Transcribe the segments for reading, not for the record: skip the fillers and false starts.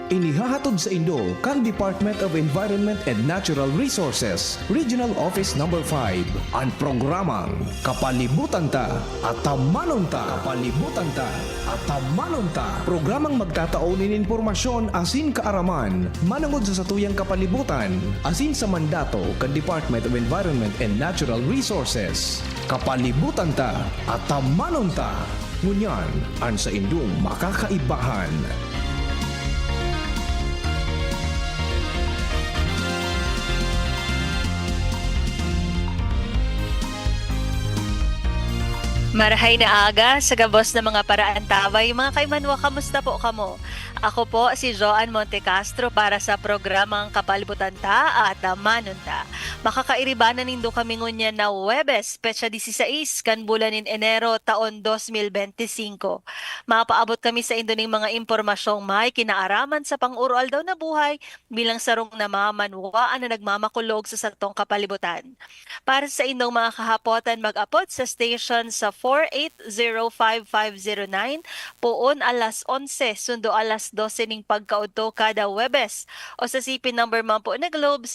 Inihahatod sa Indo kan Department of Environment and Natural Resources, Regional Office No. 5, ang programang Kapalibutan Ta at Tamanon Ta. Kapalibutan Ta at Tamanon Ta. Programang magtataunin impormasyon asin kaaraman, manangod sa satuyang kapalibutan, asin sa mandato kan Department of Environment and Natural Resources. Kapalibutan Ta at Tamanon Ta. Ngunyan, ang sa Indong makakaibahan. Marahay na aga sa gabos ng mga paraan taway. Mga kaimanwa, kamusta po kamo? Ako po si Joan Montecastro para sa programang Kapalibutan Ta at Tamanon Ta. Makakairibanan nindo kami ngunya na Huwebes, petsa 16, kan bulanin Enero, taon 2025. Mapaabot kami sa indo ng mga impormasyong may kinaaraman sa pang-ural daw na buhay bilang sarong namamanwaan na nagmamakulog sa satong kapalibutan. Para sa indong mga kahapotan mag-apod sa station sa 4805509 puon alas 11 sundo alas 12 ning pagkaudto kada Huwebes o sa CP number man po na Globe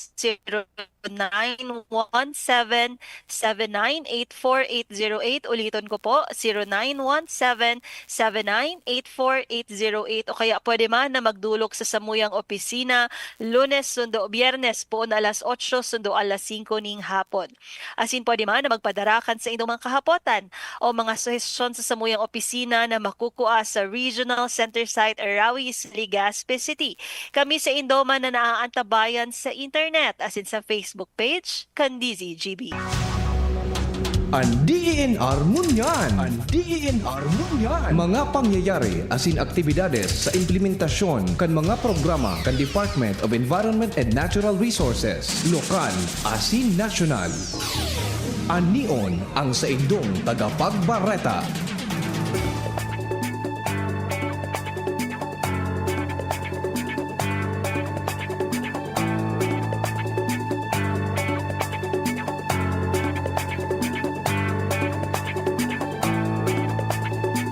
0917-798-4808. Ulitin ko po 0917-798-4808 o kaya pwede man na magdulok sa samuyang opisina Lunes sundo Biyernes puon alas 8 sundo alas 5 ning hapon. Asin pwede man na magpadarakan sa inyong mga kahapotan o mga suhestyon sa samuyang opisina na makukuha sa Regional Center Site Arawis, Legazpi City. Kami sa Indoma na naaantabayan sa internet asin sa Facebook page, Candizi GB. Ang DENR Munyan. Ang DENR Munyan. Mga pangyayari asin aktibidades sa implementasyon kan mga programa kan Department of Environment and Natural Resources, lokal asin nasyonal. Anion ang sa indong tagapagbareta.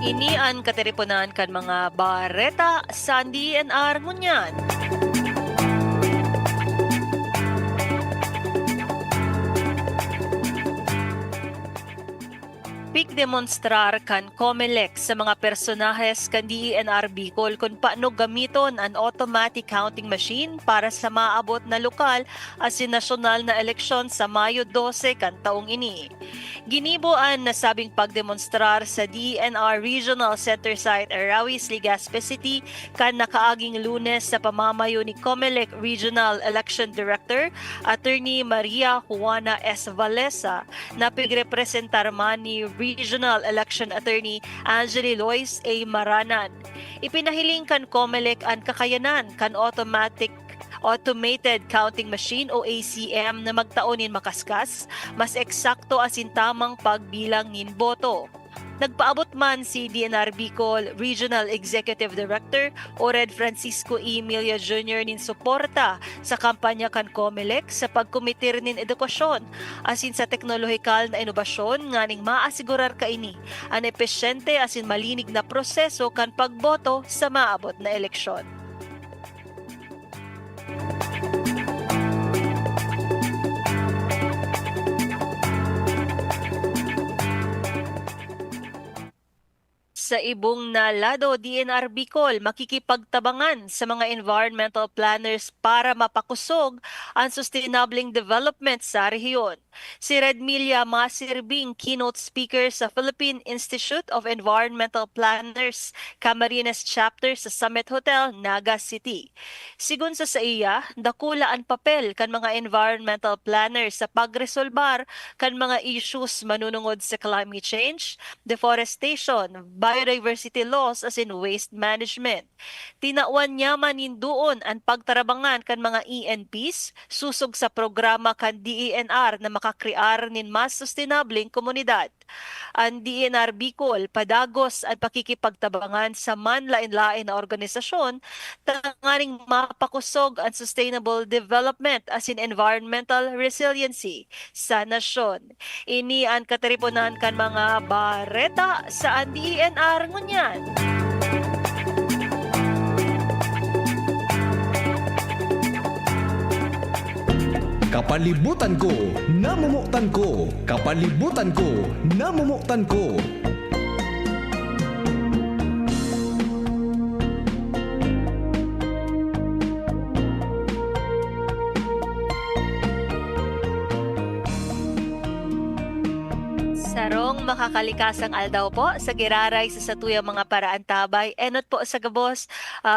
Ini ang kateripunan kan mga bareta sa DNR ngunyan. Demonstrar kan COMELEC sa mga personahes kan DENR Bicol kung paano gamiton ang automatic counting machine para sa maabot na lokal asin nasyonal na eleksyon sa Mayo 12 kan taong ini. Ginibuan na sabing pagdemonstrar sa DENR Regional Center Site Arawis, Legazpi City kan nakaaging Lunes sa pamamayo ni COMELEC Regional Election Director Attorney Maria Juana S. Valesa na pigrepresentar man ni Regional Election Attorney Angeli Lois A. Maranan. Ipinahiling kan COMELEC ang kakayanan kan Automated Counting Machine o ACM na magtaonin makaskas, mas eksakto asin tamang pagbilang nin boto. Nagpaabot man si DENR Bicol Regional Executive Director Ored Francisco E. Emilia Jr. nin suporta sa kampanya kan COMELEC sa pagkumitir nin edukasyon asin sa teknolohikal na inobasyon nganing maasigurar kaini ang epesyente asin malinig na proseso kan pagboto sa maabot na eleksyon. Sa ibong na lado, DENR Bicol makikipagtabangan sa mga environmental planners para mapakusog ang sustainabling development sa rehiyon. Si Redmilia Masirbing, keynote speaker sa Philippine Institute of Environmental Planners, Camarines Chapter sa Summit Hotel, Naga City. Sigun sa iya, dakula ang papel kan mga environmental planners sa pagresolbar kan mga issues manunungod sa climate change, deforestation, biodiversity loss as in waste management. Tinawan niya manindoon ang pagtarabangan kan mga ENPs susog sa programa kan DENR na makakrear nin mas sustainabling komunidad. Ang DENR Bicol padagos at pakikipagtabangan sa manlain-lain na organisasyon tanganing mapakusog ang sustainable development as in environmental resiliency sa nasyon. Ini ang kateripunan kan mga bareta sa DENR ngunyan. Kapalibutan ko, namumuktan ko. Kapalibutan ko, namumuktan ko. Sarong makakalikasang aldaw po sa giraray sa satuyang mga paraan tabay. Enot po sa gabos,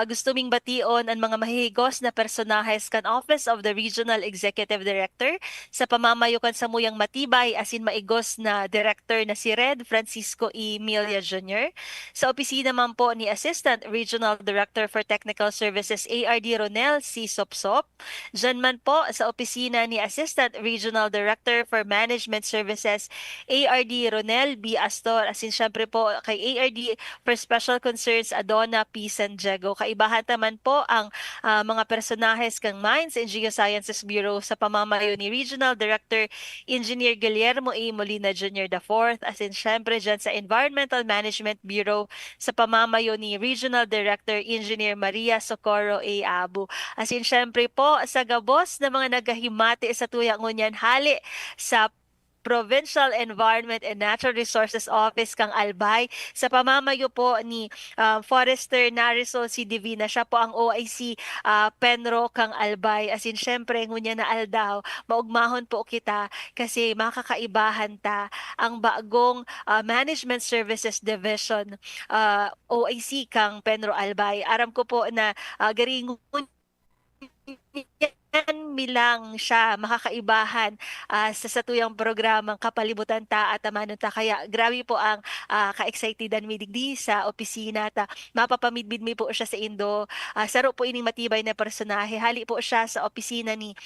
gusto ming bation ang mga mahihigos na personahes kan Office of the Regional Executive Director sa pamamayukan sa muyang matibay asin maigos na Director na si Red Francisco E. Milia Jr. Sa opisina man po ni Assistant Regional Director for Technical Services ARD Ronel C. Sopsop. Diyan man po sa opisina ni Assistant Regional Director for Management Services ARD Ronel B. Astor, asin syempre po kay ARD for Special Concerns Adona P. San Diego. Kaibahan naman po ang mga personahes kang Mines and Geosciences Bureau sa pamamayo ni Regional Director Engineer Guillermo A. Molina Jr. IV, asin syempre dyan sa Environmental Management Bureau sa pamamayo ni Regional Director Engineer Maria Socorro A. Abu. Asin syempre po sa gabos na mga nagahimati sa tuyang ngunyan hali sa Provincial Environment and Natural Resources Office kang Albay sa pamamayo po ni Forester Narisol C. Divina. Siya po ang OIC Penro kang Albay. As in, syempre, ngunya na aldaw, maugmahon po kita kasi makakaibahan ta ang bagong Management Services Division OIC kang Penro Albay. Aram ko po na garingon yan milang siya makakaibahan sa satuyang programang kapalibutan ta at amanon ta. Kaya grabe po ang ka-excitedan mi digdi sa opisina ta. Mapapamidbid mi po siya sa Indo. Saro po ining matibay na personahe. Hali po siya sa opisina ni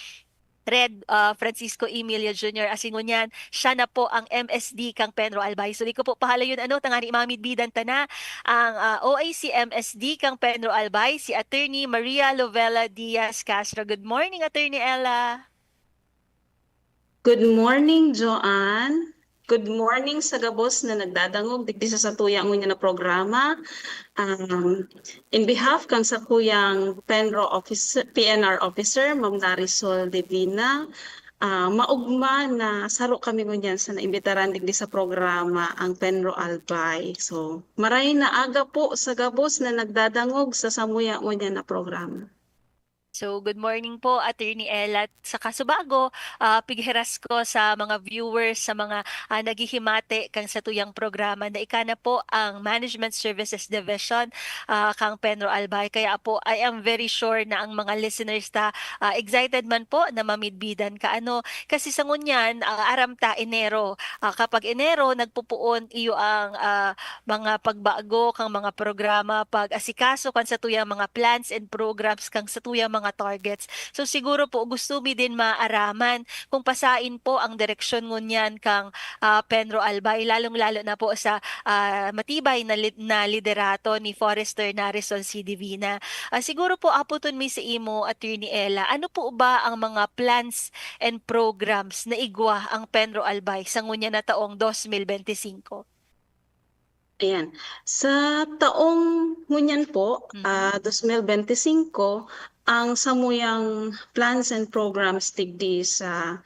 Red Francisco Emilia Jr. Asingon yan, siya na po ang MSD kang Penro Albay. So di ko po pahala yun tangani mamidbidan ta na ang OIC MSD kang Penro Albay, si Attorney Maria Lovella Diaz Castro. Good morning, Attorney Ella. Good morning, Joanne. Good morning sa gabos na nagdadangog digdi sa satuyang ngunya na programa. In behalf kang sakuyang PNR officer, Ma'am Narisol Divina, maugma na saro kami ngunyan sa naimbitaran digdi sa programa ang Penro Albay. So, maray na aga po sa gabos na nagdadangog sa samuyang ngunya na programa. So, good morning po, Attorney Ella. Sa kasubago, pighiras ko sa mga viewers, sa mga naghihimate kang sa tuyang programa na ikana po ang Management Services Division kang Penro Albay. Kaya po, I am very sure na ang mga listeners ta excited man po na mamidbidan ka. Kasi sa ngunyan, aram ta Enero. Kapag Enero, nagpupuon iyo ang mga pagbago kang mga programa, pag-asikaso kan sa tuyang mga plans and programs kang sa tuyang mga targets. So siguro po gusto mi din maaraman kung pasain po ang direksyon ngunyan kang Penro Albay, lalong-lalo na po sa matibay na liderato ni Forester Narisol C. Divina. Siguro po aputon mi sa imo, Attorney Ella, ano po ba ang mga plans and programs na igwa ang Penro Albay sa ngunyan na taong 2025? Ayan. Sa taong ngunyan po, 2025, ang samuyang plans and programs digdi sa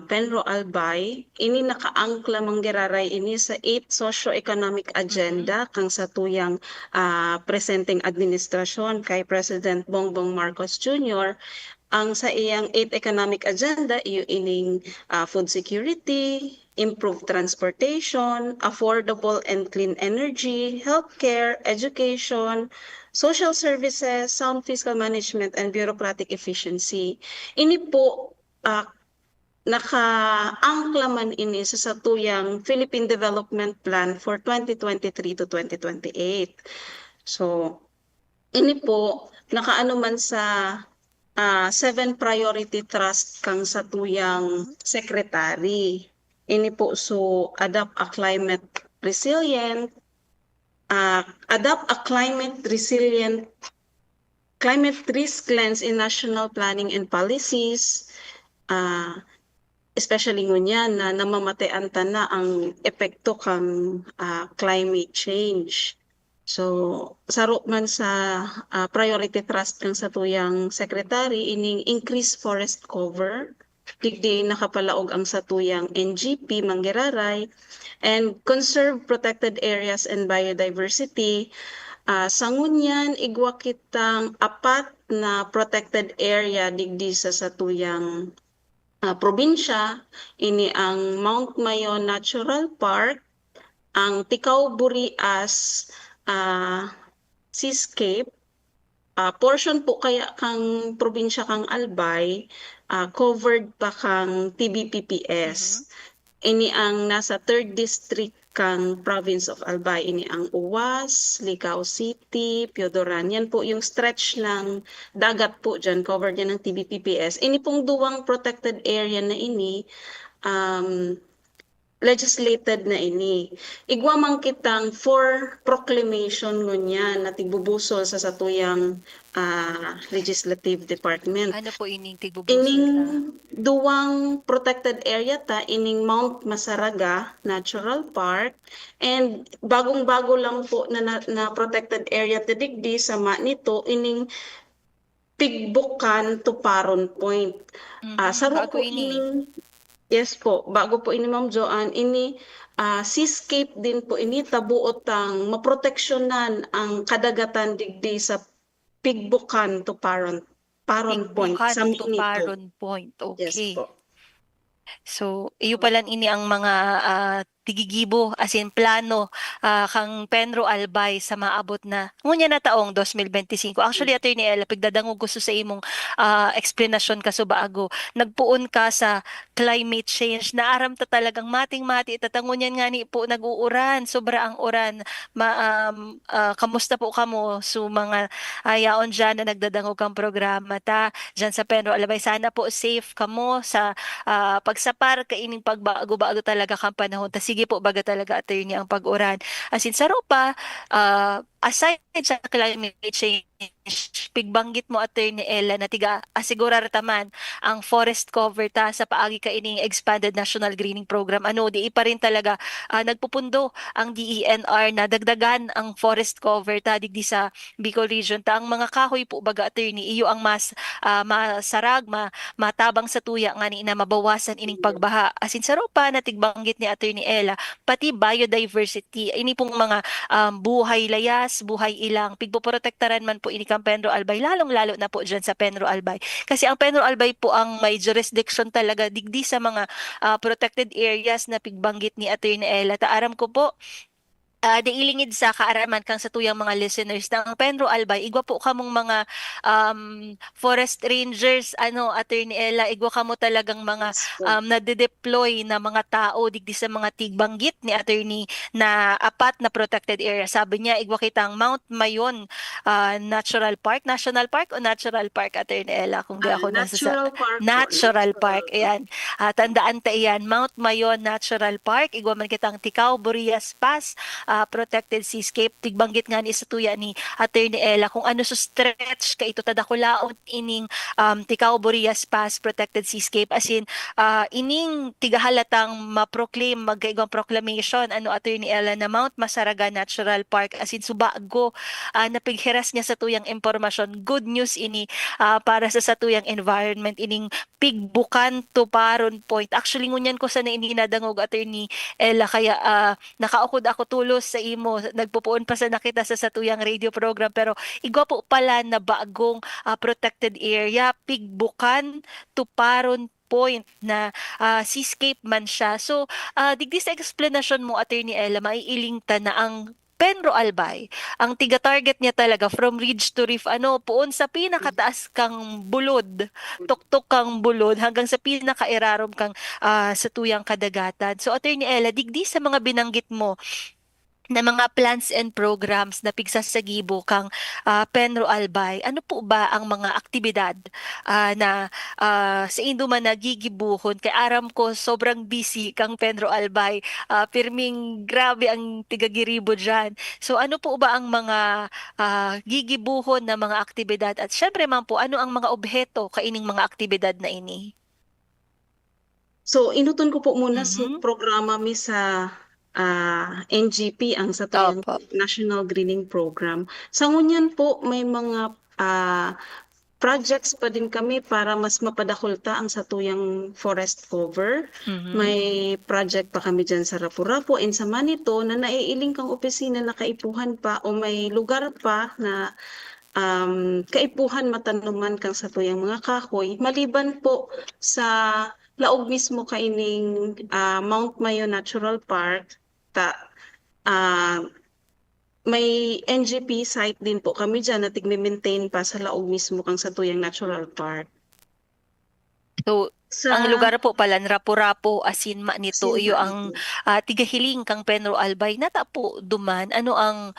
Penro Albay, ini nakaangkla manggiraray ini sa 8 socio-economic agenda kang sa tuyang presenting administrasyon kay President Bongbong Marcos Jr. Ang sa iyang 8 economic agenda, iyo ining food security, improved transportation, affordable and clean energy, healthcare, education, social services, sound fiscal management, and bureaucratic efficiency. Ini po nakaangkla man ini sa satuyang Philippine Development Plan for 2023 to 2028. So, ini po nakaano man sa 7 priority trust kang sa tuyang secretary. Ini po so adopt a climate resilient climate risk lens in national planning and policies, especially ngunyan na namamatean ta na ang epekto kang climate change. So, saro man sa priority trust kang sa tuyang secretary, ining increase forest cover, digdi nakapalaog ang satuyang NGP Mangiraray, and conserve protected areas and biodiversity. Sa ngunyan igwa kitang apat na protected area digdi sa satuyang probinsya. Ini ang Mount Mayon Natural Park, ang Tikaw Burias Seascape, portion po kaya kang probinsya kang Albay, covered pa kang TBPPS. Ini ang nasa 3rd district kang province of Albay. Ini ang Uwas, Licao City, Piodoran. Yan po yung stretch ng dagat po dyan, covered yan ng TBPPS. Ini pong duwang protected area na ini, legislated na ini. Igwa man kitang for proclamation ngunyan na tigbubusol sa satuyang legislative department. Ano po ining tigbubusol Ining ta? duwang protected area ta, ining Mount Masaraga Natural Park, and bagong-bago lang po na protected area ta digdi sama nito, ining Pigbukan to Paron Point. Saro Bago po ini. ining, yes po, bago po ini Ma'am Joanne, ini seascape din po ini, tabuot ang maproteksyonan ang kadagatan digdi sa Pigbukan to Paron Point sa Pigbukan to Minito. Paron Point. Yes Okay. po. So, iyo pala ini ang mga tigigibo as in plano kang Penro Albay sa maabot na ngunya na taong 2025. Actually, Attorney Ella, pigdadango gusto sa imong explanation ka subaago. Nagpuon ka sa climate change. Naaram ta talagang mating-mati. Tatangunyan nga ni po nag-uuran. Sobra ang uran. Kamusta po kamo so mga yaon dyan na nagdadango kang programa ta dyan sa Penro Albay. Sana po safe kamo sa pagsapar kaining pagbago-bago talaga kang panahon. Ta sige po baga talaga attorney ang pag-uran. As in saro pa aside sa climate change, pigbanggit mo attorney Ella na tiga asigurar taman ang forest cover ta sa paagi kaining expanded national greening program. Ano di pa rin talaga nagpupundo ang DENR na dagdagan ang forest cover ta digdi sa Bicol region ta. Ang mga kahoy po baga attorney iyo ang mas masarag matabang sa tuya nga ni na mabawasan ining pagbaha. As in saro pa na tigbanggit ni attorney Ella pati biodiversity ini pong mga buhay layas, buhay ilang pigpoprotektaran man po ini kang Penro Albay, lalong-lalo na po dyan sa Penro Albay. Kasi ang Penro Albay po ang may jurisdiction talaga digdi sa mga protected areas na pigbanggit ni Attorney Ella. Taaram ko po, diilingid sa kaaraman kang sa tuyang mga listeners ng Penro Albay, igwa po kamong mga forest rangers, Attorney Ella, igwa kamo talagang mga Yes po. nade-deploy na mga tao digdi sa mga tigbanggit ni Attorney na apat na protected area. Sabi niya, igwa kitang Mount Mayon Natural Park, National Park o Natural Park, Attorney Ella, kung di ako nasa Natural Park po. Natural Park, ayan. Tandaan ta iyan, Mount Mayon Natural Park, igwa man kitang Tikaw Burias Pass, protected seascape. Tigbanggit nga ni sa tuya ni Attorney Ella kung ano so stretch ka ito tadakulaon ining Tikaw Burias Pass protected seascape, as in ining tigahalatang ma-proclaim magkaigong proclamation Attorney Ella na Mount Masaraga Natural Park, as in subago napighiras niya sa tuyang impormasyon. Good news ini para sa tuyang environment ining Pigbukan to Paron Point. Actually ngunyan ko sa ininadangog Attorney Ella kaya nakaukod ako tulos sa imo, nagpupuon pa sa nakita sa satuyang radio program, pero igwa po pala na bagong protected area, Pigbukan to Paron Point na seascape man siya. So, digdi sa explanation mo, Attorney Ella, maiiling ta na ang Penro Albay, ang tiga-target niya talaga from ridge to reef, puon sa pinakataas kang bulod, tuktok kang bulod, hanggang sa pinaka-irarom kang sa tuyang kadagatan. So, Attorney Ella, digdi sa mga binanggit mo, na mga plans and programs na pigsasagibo kang Penro Albay, ano po ba ang mga aktibidad na sa indo man nagigibuhon? Kay aram ko sobrang busy kang Penro Albay, pirming grabe ang tigagiribo dyan. So ano po ba ang mga gigibuhon na mga aktibidad? At syempre man po, ano ang mga obheto kaining mga aktibidad na ini? So, inuton ko po muna sa Mhm. programa mi sa NGP, ang sa Opo. National Greening Program. Sa ngunyan po, may mga projects pa din kami para mas mapadakulta ang satuyang forest cover. Mhm. May project pa kami dyan sa Rapu-Rapu and sa Manito na naiiling kang opisina na kaipuhan pa o may lugar pa na kaipuhan matanuman kang satuyang mga kahoy. Maliban po sa laog mismo kaining Mount Mayo Natural Park, ah, may NGP site din po kami dyan na tigme-maintain pa sa laog mismo kang satuyang natural park. So, Sa ang lugar po pala Rapu-Rapu Asinma nito iyo Sinma ang nito. tigahiling kang Penro Albay nata po duman ano ang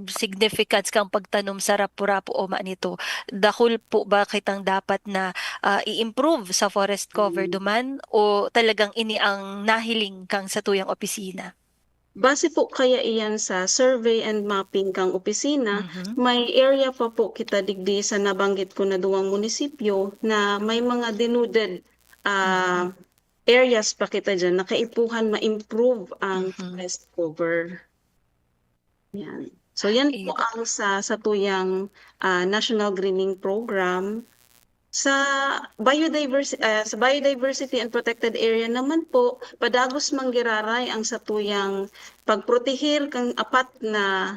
significance kang pagtanom sa Rapu-Rapu o nito dahul po ba kitang dapat na i-improve sa forest cover duman o talagang ini ang nahiling kang sa tuyang opisina? Base po kaya iyan sa survey and mapping kang opisina, Mhm. may area pa po kita digdi sa nabanggit ko na duwang munisipyo na may mga denuded areas pa kita dyan na kaipuhan ma-improve ang Mhm. forest cover. Yan. So yan po ang sa tuyang National Greening Program. Sa biodiversity and protected area naman po, padagos manggiraray ang satuyang pagprotehir kang apat na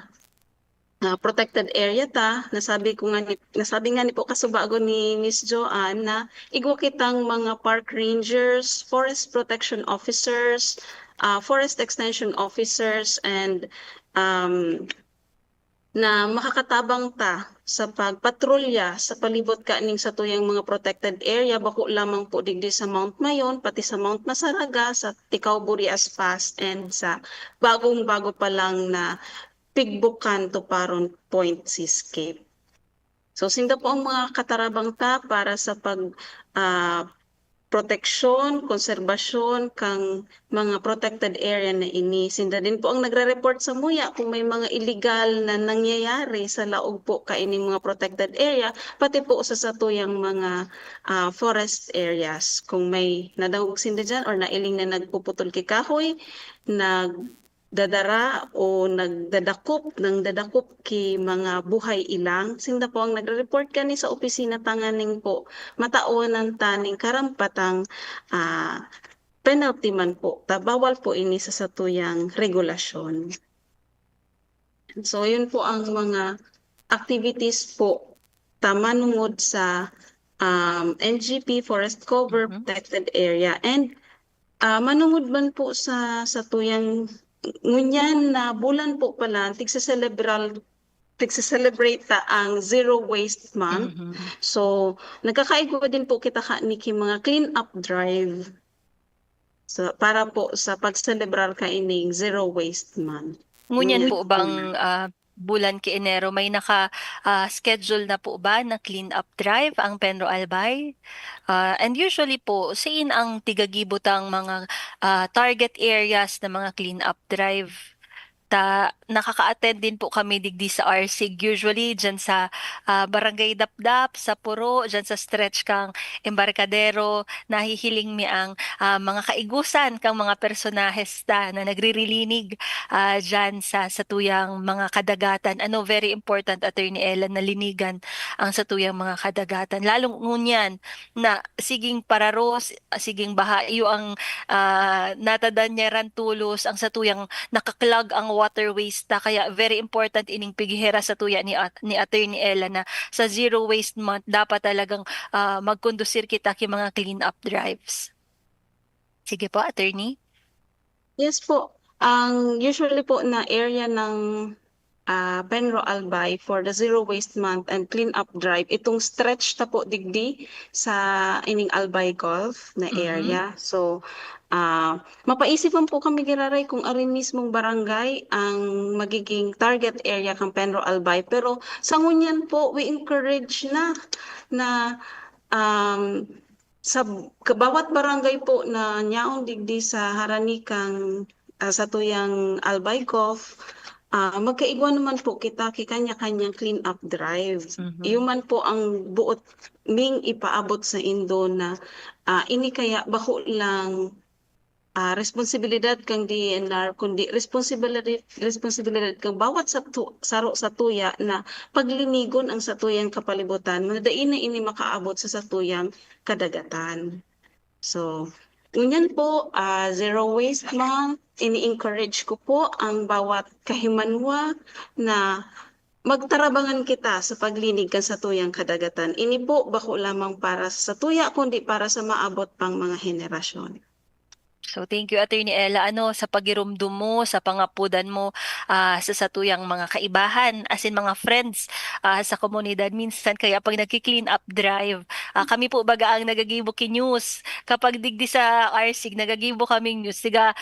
protected area nasabi nga ni po kasubago ni Miss Joanne na igwa kitang mga park rangers, forest protection officers, forest extension officers and na makakatabang ta sa pagpatrolya sa palibot kaning sa tuyang mga protected area bako lamang po digdi sa Mount Mayon pati sa Mount Masaraga sa Ticao Burias Pass and sa bagong-bago pa lang na Pigbukan to Paron Point Seascape. So sinda po ang mga katarabang ta para sa proteksyon, konserbasyon kang mga protected area na ini. Sinda din po ang nagre-report sa MUYA kung may mga illegal na nangyayari sa laog po kaining mga protected area, pati po sa satuyang mga forest areas. Kung may nadawog sinda dyan or nailing na nagpuputol kikahoy, nagdadara o dadakop ki mga buhay ilang. Sinda po ang nagre-report kani sa opisina tanganing po matauanan taning karampatang penalty man po. Bawal po ini sa satuyang regulasyon. So yun po ang mga activities po manungod sa NGP Forest Cover Protected Area and manungod man po sa tuyang ngunyan na bulan po pala tigsa-celebrate ta ang Zero Waste Month. So nagkakaigwa din po kita niki mga clean up drive para po sa pag-celebrar kaining Zero Waste Month. Ngunyan po bang bulan ki Enero may schedule na po ba na clean up drive ang Penro Albay? And usually po, siin ang tigagibutang mga target areas na mga clean up drive. Nakaka-attend din po kami digdi sa RSIG usually dyan sa Barangay Dapdap, sa Puro, dyan sa stretch kang Embarcadero, nahihiling mi ang mga kaigusan kang mga personahes na nagririlinig dyan sa satuyang mga kadagatan. Ano, very important, Attorney Ellen, na linigan ang satuyang mga kadagatan. Lalong ngunyan na siging pararos, siging bahayo ang natadanyaran tulos, ang satuyang nakaklag ang waterways kaya very important ining pighihera sa tuya ni Attorney Ella na sa Zero Waste Month dapat talagang magkondusir kita ki mga clean up drives. Sige po, Attorney. Yes po. Ang usually po na area ng Penro Albay for the Zero Waste Month and Clean Up Drive, itong stretch ta po digdi sa ining Albay Golf na area. So, mapaisipan po kami giraray kung arin mismong barangay ang magiging target area kang Penro Albay. Pero sa ngunyan po, we encourage na sa bawat barangay po na nyaong digdi sa haranikang sa tuyang Albay Golf, magkaigwa naman po kita kanya-kanyang clean up drive. Iyon man po ang buot ming ipaabot sa Indo na ini kaya bako lang responsibilidad kang DNR kundi responsibilidad kang bawat saro sa tuya na paglinigon ang satuyang kapalibutan madain na ini makaabot sa satuyang kadagatan. So, ganyan po, Zero Waste Month, ini-encourage ko po ang bawat kahimanwa na magtarabangan kita sa paglinig kan sa tuyang kadagatan. Ini po bako lamang para sa tuya, kundi para sa maabot pang mga henerasyon. So thank you Attorney Ella sa pagirumdum mo, sa pangapudan mo sa satuyang mga kaibahan, as in mga friends sa komunidad minsan kaya pag nagki-clean up drive, kami po baga ang nagagibo ki news kapag digdi sa RC nagagibo kaming news siga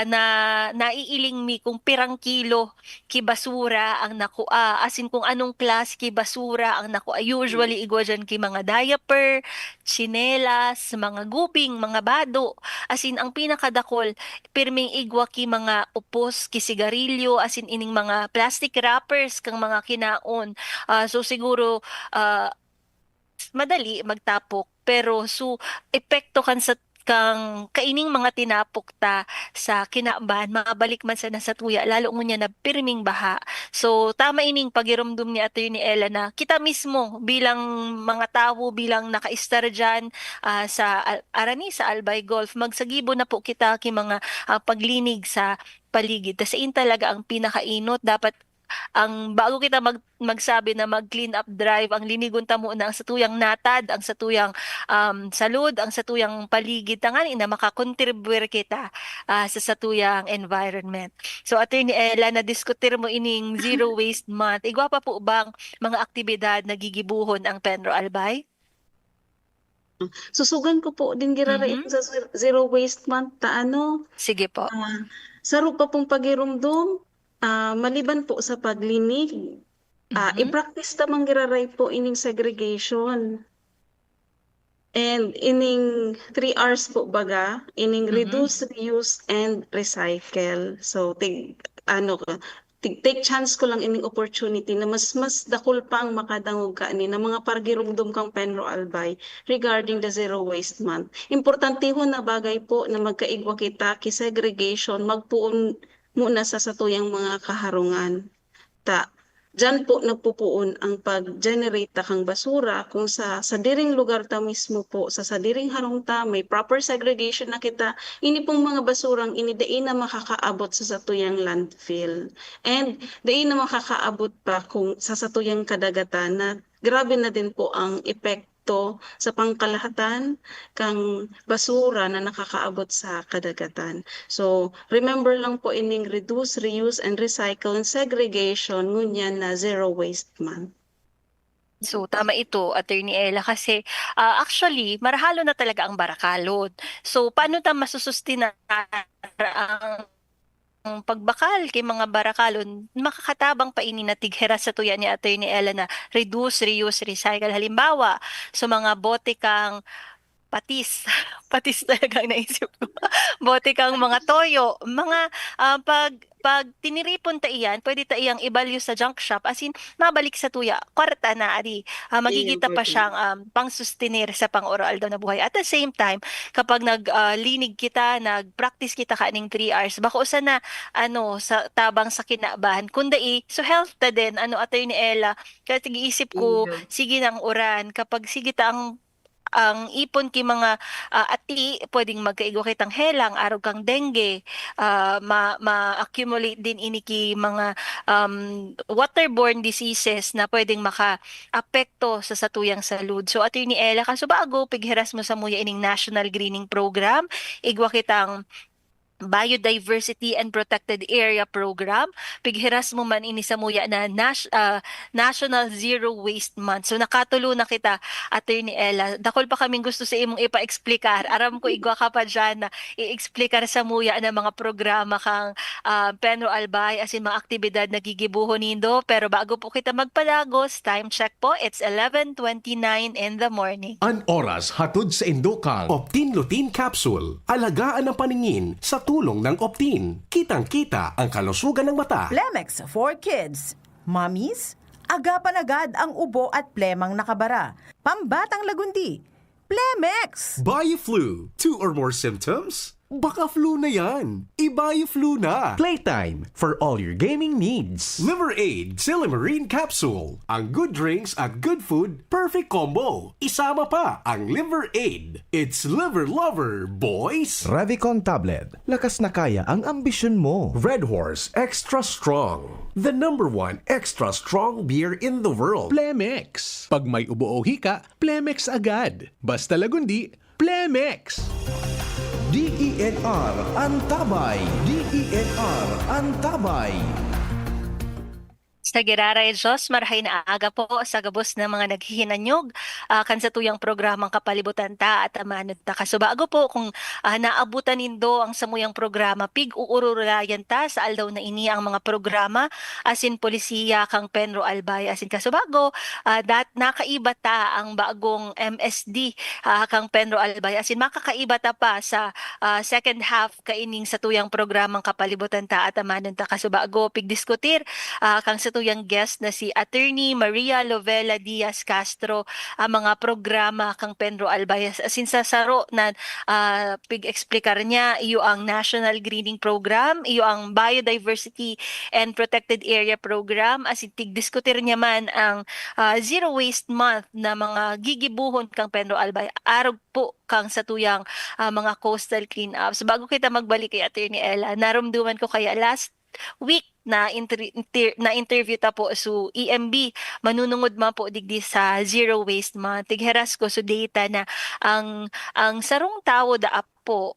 na naiiling mi kung pirang kilo ki basura ang nakua, as in kung anong klase ki basura ang nakua, usually igwa dyan ki mga diaper, tsinelas, mga guping, mga bado. As in, ang pinakadakol, pirming igwa ki mga upos, ki sigarilyo, as in ining mga plastic wrappers kang mga kinaon. So siguro, madali magtapok, pero epekto kan sa kang kaining mga tinapok ta sa kinaaban, mabalik man sa nasa tuya, lalo ngunya na pirming baha. So, tama ining pagirumdum ni Atty. Ella na kita mismo bilang mga tao, bilang naka-star dyan Arani, sa Albay Golf, magsagibo na po kita ki mga paglinig sa paligid. Kasi in talaga ang pinakainot, dapat ang bago kita magsabi na mag-clean up drive, ang linigon ta muna ang satuyang natad, ang satuyang salud, ang satuyang paligid tangan ina makakontribute kita sa satuyang environment. So Attorney Ella, na diskutir mo ining Zero Waste Month. Igwa pa po bang mga aktibidad na gigibuhon ang Penro Albay? Susugan ko po din girarain sa Zero Waste Month Sige po. saro pa pong pagirumdum, maliban po sa paglinig, i-practice tamang giraray po ining segregation. And ining 3 R's po baga, ining reduce, reuse, and recycle. So, take chance ko lang ining opportunity na mas dakol pa ang makadangog ka ni na mga pargirumdum kang Penro Albay regarding the Zero Waste Month. Importantihon na bagay po na magkaigwa kita ki segregation, magpuon muna sa satuyang mga kaharungan. Diyan po nagpupuon ang pag-generate kang basura kung sa diring lugar ta mismo po, sa diring harong ta, may proper segregation na kita, ini pong mga basurang ini dain na makakaabot sa satuyang landfill. And dain na makakaabot pa kung sa satuyang kadagatan na grabe na din po ang epekto sa pangkalahatan kang basura na nakakaabot sa kadagatan. So, remember lang po ining reduce, reuse, and recycle and segregation ngunyan na Zero Waste Month. So, tama ito, Attorney Ella, kasi actually, marahalo na talaga ang barakalod. So, paano ta masusustina ang pagbakal kay mga barakalon, makakatabang pa ini na tighera sa tuya ni Attorney Ella na reduce, reuse, recycle. Halimbawa, so mga bote kang patis. Patis talaga ang naisip ko. Bote kang mga toyo. Mga pag tiniripon ta iyan, pwede ta iyang i-value sa junk shop as in mabalik sa tuya. Kwarta na ari. Magigita pa siyang pang-sustenir sa pang-oral daw na buhay. At the same time, kapag naglinig kita, nag-practice kita kaning 3 hours, bako usa na sa tabang sa kinabahan. Kundi so health ta din Attorney Ella. Kaya tigiisip ko, sige nang uran kapag sige ta ang ipon ki mga ati pwedeng magkaigwa kitang helang araw kang dengue, ma-accumulate din ini ki mga waterborne diseases na pwedeng maka-apekto sa satuyang salud. So Attorney Ella, kaso bago pigheras mo sa muya ining National Greening Program, igwa kitang Biodiversity and Protected Area Program. Pighiras mo man ini sa muya na National Zero Waste Month. So nakatulo na kita, Attorney Ella. Dakol pa kaming gusto sa imong ipa-explikar. Aram ko igwa ka pa dyan na i-explikar sa muya na mga programa kang Penro Albay as in mga aktibidad na gigibuho nindo. Pero bago po kita magpadagos, time check po, it's 11:29 in the morning. An oras hatod sa Indokang Optin Lutein Capsule. Alagaan ang paningin sa tulong ng Optin. Kitang-kita ang kalusugan ng mata. Plemex for Kids. Mommies, agapan agad ang ubo at plemang nakabara. Pambatang lagundi. Plemex! Bioflu. 2 or more symptoms? Baka flu na yan. Ibayo-flu na. Playtime for all your gaming needs. Liver Aid Silimarine Capsule. Ang good drinks at good food, perfect combo. Isama pa ang Liver Aid. It's liver lover, boys. Revicon Tablet. Lakas na kaya ang ambisyon mo. Red Horse Extra Strong. The #1 extra strong beer in the world. Plemex. Pag may ubo o hika, Plemex agad. Basta lagundi, Plemex. DENR Antabay. DENR Antabay. Sa Giraray Diyos, marahay na aga po sa gabos ng mga naghihinanyog kan sa tuyang programang Kapalibutan ta at amanod ta. Kasubago po kung naabutan nindo ang samuyang programa, pig uurulayan ta sa aldaw na ini ang mga programa asin polisiya kang Penro Albay asin kasubago nakaiba ta ang bagong MSD kang Penro Albay asin makakaiba ta pa sa second half kaining sa tuyang programang Kapalibutan ta at amanod ta. Kasubago pig diskutir kang sa tuyang guest na si Attorney Maria Lovella Diaz Castro ang mga programa kang Penro Albay asin sa saro na pig-explikar niya iyo ang National Greening Program, iyo ang Biodiversity and Protected Area Program asin tig-diskutir niya man ang Zero Waste Month na mga gigibuhon kang Penro Albay arog po kang sa tuyang mga coastal cleanups. Bago kita magbalik kay Attorney Ella, narumduman ko kaya last week na interview ta po su EMB manunungod man po digdi sa Zero Waste Month. Tigheras ko su data na ang sarong tao da po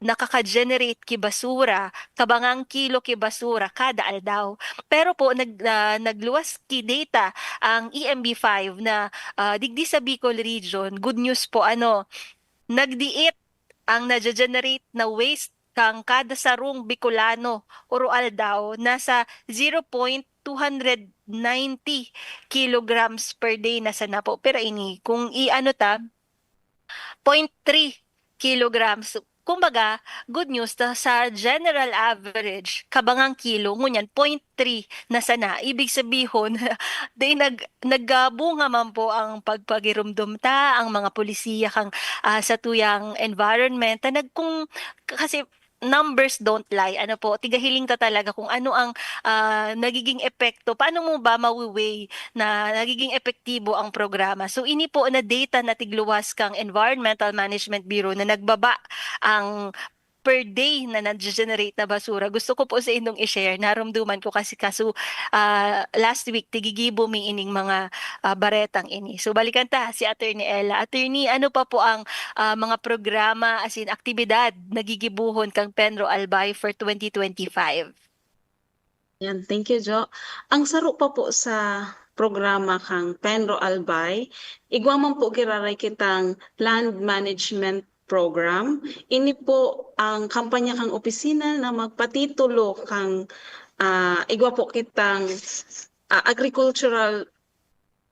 nakaka-generate ki basura, kabangang kilo ki basura kada aldaw. Pero po nagluwas ki data ang EMB5 na digdi sa Bicol region. Good news po nagdiit ang na-generate na waste kang kada sarong Bicolano oro aldaw nasa 0.290 kilograms per day na sana po. Pero ini kung zero point 3 kilograms. Kumbaga, good news sa general average, kabangang kilo, ngunyan 0.3 na sana. Ibig sabihin, nagbunga man po ang pagpagirumdum ta, ang mga polisiya kang sa tuyang environment, kasi numbers don't lie. Tigahiling ta talaga kung ano ang nagiging epekto. Paano mo ba mawiweigh na nagiging epektibo ang programa? So ini po na data na tigluwas kang Environmental Management Bureau na nagbaba ang per day na nag-generate na basura. Gusto ko po sa inyong i-share. Narumduman ko kasi last week tigigibo mi ining mga baretang ini. So balikan ta si Attorney Ella. Attorney, ano pa po ang mga programa as in aktibidad nagigibuhon kang Penro Albay for 2025? Yan, thank you, Jo. Ang saro pa po sa programa kang Penro Albay, igwa man po giraray kitang land management program. Ini po ang kampanya kang opisina na magpatitulo kang igwa po kitang agricultural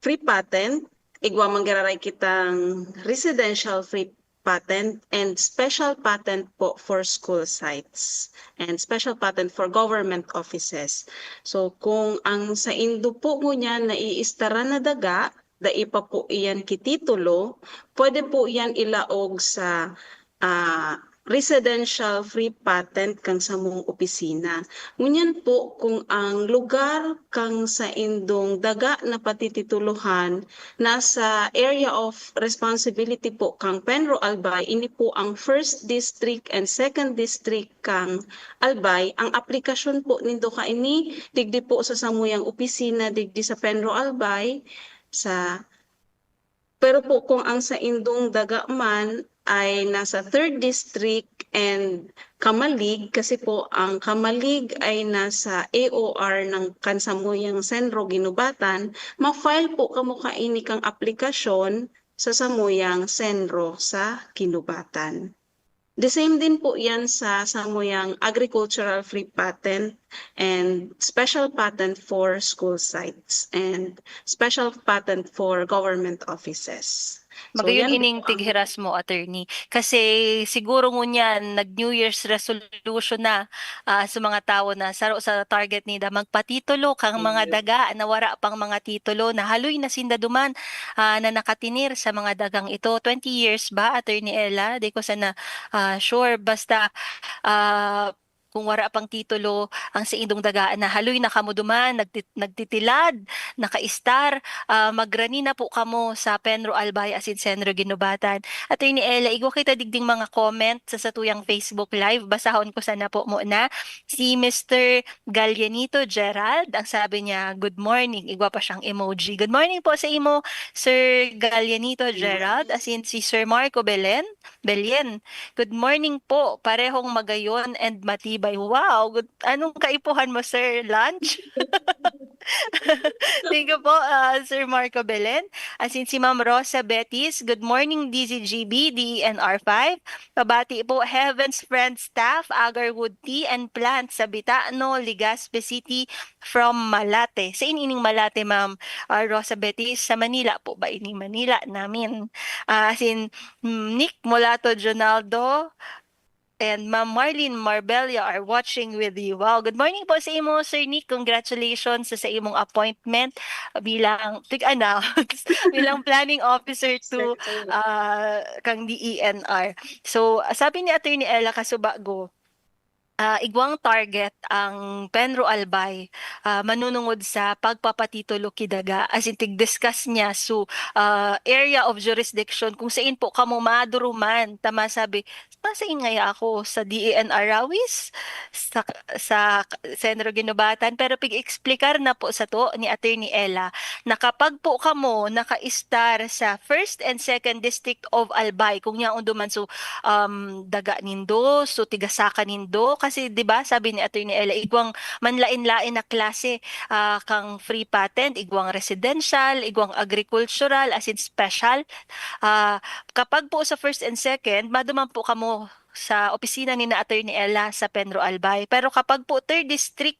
free patent, igwa manggiraray kitang residential free patent and special patent po for school sites and special patent for government offices. So kung ang sa Indo po mo niyan naiistara na daga, daipa po iyan kititulo, pwede po iyan ilaog sa residential free patent kang sa mong opisina. Ngunyan po kung ang lugar kang sa indong daga na patitituluhan nasa area of responsibility po kang Penro Albay, ini po ang 1st District and 2nd District kang Albay. Ang aplikasyon po nindo kaini digdi po sa samuyang opisina digdi sa Penro Albay pero po kung ang sa indong daga man ay nasa 3rd District and Kamalig, kasi po ang Kamalig ay nasa AOR ng Kansamuyang Senro Ginubatan, ma-file po kamo kaini kang aplikasyon sa Samuyang Senro sa Ginubatan. The same din po yan sa Samuyang Agricultural Free Patent and Special Patent for School Sites and Special Patent for Government Offices. So Magayon yan ining po ang tighiras mo, attorney. Kasi siguro ngunyan, nag-New Year's resolution na sa mga tao na saro sa target nida magpatitulo kang mga daga na wara pang mga titulo na haloy na sinda duman na nakatinir sa mga dagang ito. 20 years ba, Attorney Ella? Di ko sana sure. Basta kung wara pang titulo ang sa indong dagaan na haloy na kamo duman, nagtitilad, nakaistar, magrani na po kamo sa Penro Albay asin Senro Ginubatan. Attorney Ella, igwa kita digding mga comment sa satuyang Facebook Live. Basahon ko sana po muna. Si Mr. Gallianito Gerald, ang sabi niya, good morning. Igwa pa siyang emoji. Good morning po sa imo, Sir Gallianito Gerald. Asin si Sir Marco Belien. Good morning po. Parehong magayon and matibay. Wow! Anong kaipuhan mo, sir? Lunch? Thank you po, Sir Marco Belen. Asin si Ma'am Rosa Betis, good morning DZGB, DENR5. Pabati po Heaven's Friend staff, Agarwood Tea and Plants sa Bitano, Legazpi City from Malate. Sa ining Malate, Ma'am Rosa Betis, sa Manila po ba? Ining Manila namin. Asin Nick Molato Jonaldo, and Ma'am Marlene Marbella are watching with you. Wow, good morning po sa imo, Sir Nick. Congratulations sa imong appointment bilang bilang planning officer to kang DENR. So, sabi ni Attorney Ella Casubago, igwang target ang Penro Albay manunungod sa pagpapatitulo kidaga as in tig-discuss niya so area of jurisdiction kung saan po kamo maduruman tama sabi pasain ngaya ako sa DENR Rawis sa Senro Ginubatan pero pig-explicar na po sa to ni Attorney Ella na kapag po kamo naka-star sa first and second district of Albay kung yaon duman so daga nindo so tigasaka nindo kasi 'di ba sabi ni Attorney Ella igwang manlain-lain na klase kang free patent igwang residential igwang agricultural as in special kapag po sa first and second maduman po kamo sa opisina ni na Attorney Ella sa Penro Albay. Pero kapag po third district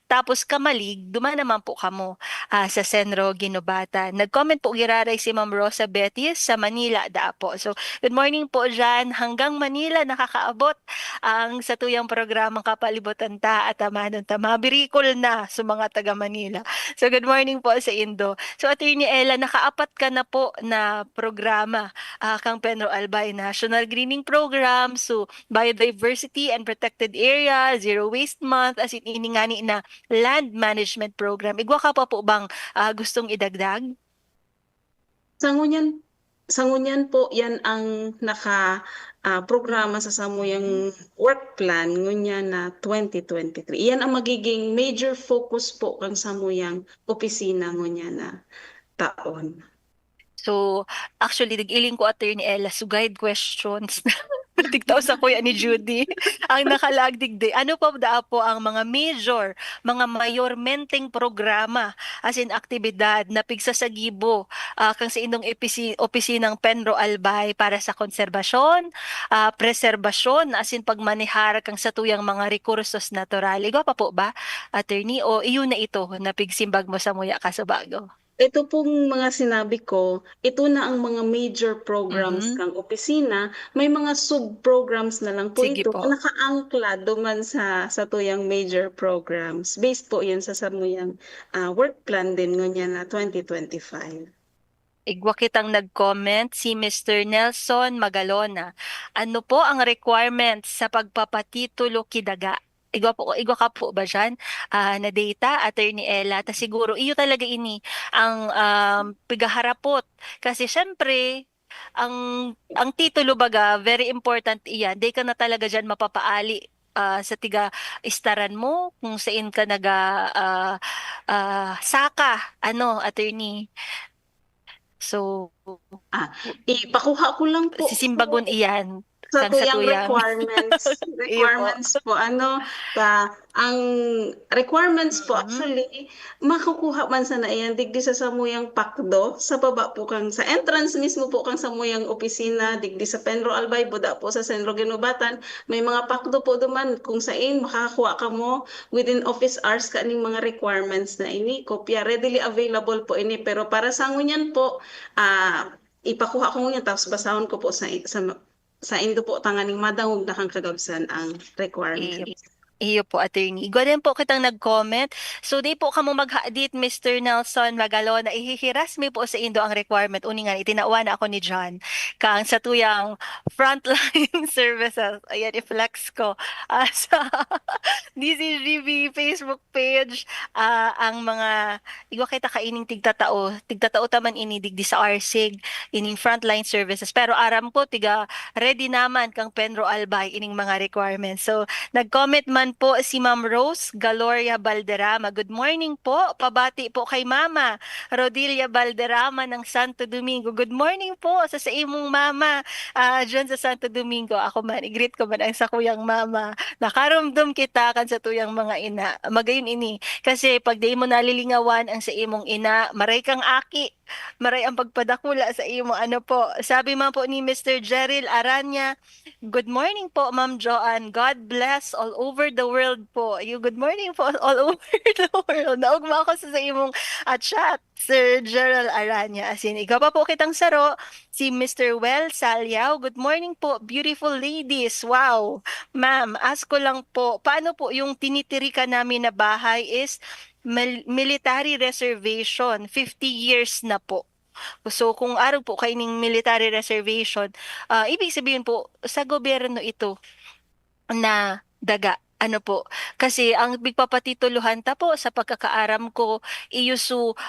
tapos Kamalig, duman naman po kamo sa Senro Ginubatan. Nag-comment po giraray si Ma'am Rosa Betis sa Manila da po. So, good morning po dyan. Hanggang Manila nakakaabot ang satuyang programang Kapalibutan ta at Amanon ta. Mabirikol na sa mga taga Manila. So, good morning po sa Indo. So, Attorney Ella, nakaapat ka na po na programa kang Penro Albay National Greening Program, so Biodiversity and Protected Area, Zero Waste Month, as in iningani na Land Management Program. Igwa ka pa po bang gustong idagdag? Sangunyan po yan ang programa sa samuyang work plan ngunya na 2023. Iyan ang magiging major focus po kang samuyang opisina ngunya na taon. So, actually, nag-iling ko, Attorney Ella, so guide questions. Tigtaw sa kuya ni Judy. Ang nakalagdig di. Ano pa da po ang mga mga mayormenteng programa as in aktibidad na pigsasagibo kang sa indong opisinang Penro Albay para sa konserbasyon, preserbasyon, as in pagmanihar kang sa tuyang mga rekursos natural. Igwa pa po ba, Attorney? O iyon na ito na pigsimbag mo sa muya Casubago? Ito pong mga sinabi ko, ito na ang mga major programs kang opisina. May mga sub-programs na lang po Sige ito po. na nakaangkla duman sa tuyang major programs. Based po yan sa samuyang work plan din ngunyan na 2025. Igwa kitang nag-comment si Mr. Nelson Magalona. Ano po ang requirements sa pagpapatitulo kidaga? Igwa ka po ba dyan na data, Attorney Ella? Ta siguro, iyo talaga ini ang pigaharapot. Kasi syempre, ang titulo baga, very important iyan. Di ka na talaga dyan mapapaali sa tiga istaran mo kung saan ka saka, Attorney. So, Ipakuha ko lang po sisimbagon iyan. sa Kang sa tuyang tuyang. requirements po ang requirements po actually makukuha man sa iyan digdi sa samuyang pakdo sa baba po kang sa entrance mismo po kang samuyang opisina digdi sa Penro Albay buda po sa Senro Ginubatan may mga pakdo po duman kung saan makakakuha ka mo within office hours kaning mga requirements na ini kopya readily available po ini pero para sa ngunyan po ipakuha ko niya tapos basahon ko po sa indo po tanganing madangog na kang kagabsan ang requirement. Iyo po, attorney. Gwanin po kitang nag-comment. So, di po kamo mag-hadit, Mr. Nelson Magalona. Ihihiras mi po sa indo ang requirement. Uni nga, itinawa na ako ni John. Kang sa tuyang frontline services. Ayan, i-flex ko. Sa DCGB Facebook page, ang mga, igwa kita kaining tigtatao. Tigtatao taman ini digdi sa RSIG, ining frontline services. Pero aram ko, tiga ready naman kang Penro Albay ining mga requirements. So, nag-comment man po si Ma'am Rose Galoria Balderrama. Good morning po. Pabati po kay Mama Rodilia Balderrama ng Santo Domingo. Good morning po sa imong mama dyan sa Santo Domingo. Ako man, i-greet ko man ang sa kuyang mama. Nakarumdum kita kan sa tuyang mga ina. Magayon ini. Kasi pag di mo nalilingawan ang sa imong ina, maray kang aki. Maray ang pagpadakula sa imong ano po. Sabi man po ni Mr. Jeril Aranya, good morning po, Ma'am Joanne. God bless all over the world po. Good morning po all over the world. Naugma ako sa imong chat, Sir Gerald Aranya. As in, ikaw pa po kitang saro, si Mr. Well Salyaw. Good morning po, beautiful ladies. Wow. Ma'am, ask ko lang po, paano po yung tinitirikan namin na bahay is military reservation, 50 years na po. So kung araw po kayo ng military reservation, ibig sabihin po sa gobyerno ito na daga. Ano po? Kasi ang bigpapatituluhan ta po sa pagkakaaram ko, iyusu